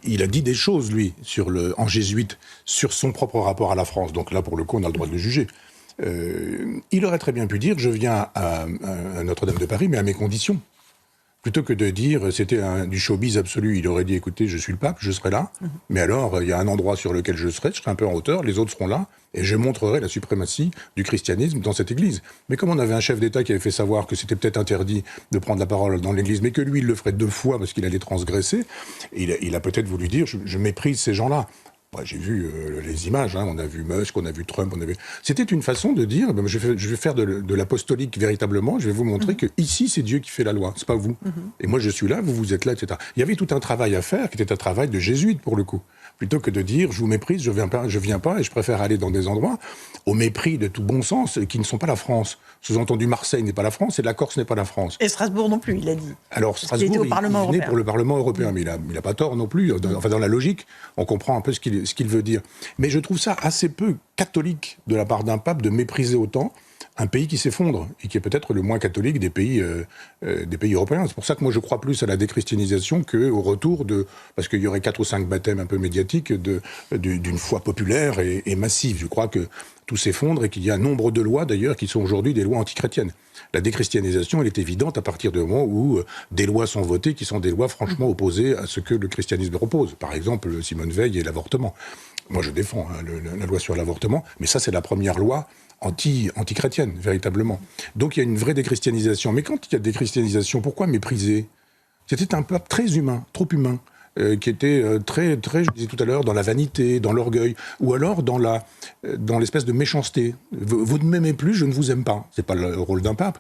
il a dit des choses, lui, en jésuite, sur son propre rapport à la France. Donc là, pour le coup, on a le droit de le juger. Il aurait très bien pu dire « je viens à Notre-Dame de Paris, mais à mes conditions ». Plutôt que de dire c'était du showbiz absolu, il aurait dit écoutez, je suis le pape, je serai là, mais alors il y a un endroit sur lequel je serai un peu en hauteur, les autres seront là, et je montrerai la suprématie du christianisme dans cette église. Mais comme on avait un chef d'État qui avait fait savoir que c'était peut-être interdit de prendre la parole dans l'église, mais que lui, il le ferait 2 fois parce qu'il allait transgresser, il a peut-être voulu dire je méprise ces gens-là. Ouais, j'ai vu les images, on a vu Musk, on a vu Trump, C'était une façon de dire, je vais faire de l'apostolique véritablement, je vais vous montrer que ici c'est Dieu qui fait la loi, c'est pas vous. Et moi je suis là, vous êtes là, etc. Il y avait tout un travail à faire qui était un travail de jésuite pour le coup. Plutôt que de dire je vous méprise, je viens pas et je préfère aller dans des endroits au mépris de tout bon sens qui ne sont pas la France. Sous-entendu, Marseille n'est pas la France et la Corse n'est pas la France. Et Strasbourg non plus, il a dit. Alors Strasbourg, il venait pour le Parlement européen, mais il n'a pas tort non plus. Enfin, dans la logique, on comprend un peu ce qu'il veut dire. Mais je trouve ça assez peu catholique de la part d'un pape de mépriser autant un pays qui s'effondre et qui est peut-être le moins catholique des pays européens. C'est pour ça que moi je crois plus à la déchristianisation qu'au retour parce qu'il y aurait 4 ou 5 baptêmes un peu médiatiques d'une foi populaire et massive. Je crois que tout s'effondre et qu'il y a un nombre de lois d'ailleurs qui sont aujourd'hui des lois antichrétiennes. La déchristianisation, elle est évidente à partir du moment où des lois sont votées qui sont des lois franchement opposées à ce que le christianisme propose. Par exemple, Simone Veil et l'avortement. Moi je défends la loi sur l'avortement, mais ça c'est la première loi anti-chrétienne, véritablement. Donc il y a une vraie déchristianisation. Mais quand il y a déchristianisation, pourquoi mépriser ? C'était un peuple très humain, trop humain, qui était très, je disais tout à l'heure, dans la vanité, dans l'orgueil, ou alors dans l'espèce de méchanceté. Vous ne m'aimez plus, je ne vous aime pas. C'est pas le rôle d'un pape.